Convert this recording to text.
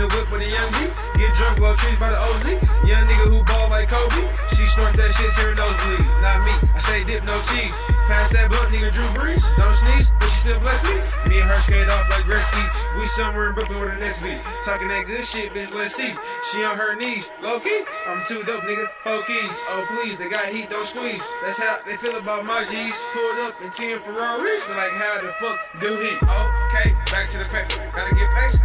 the whip with a young G. Get drunk, blow trees by the OZ. Young nigga who ball like Kobe. She snort that shit, tear nosebleed. Not me, I say dip, no cheese. Pass that blunt, nigga Drew Brees. Don't sneeze, but she still bless me. Me and her skate off like Gretzky. We somewhere in Brooklyn with the next beat. Talking that good shit, bitch, let's see. She on her knees, low key. I'm too dope, nigga. 4 keys. Oh please, they got heat, don't squeeze. That's how they feel about my G's. Pulled up in 10 Ferraris. Like how the fuck do he? Okay, back to the paper. Gotta get faced.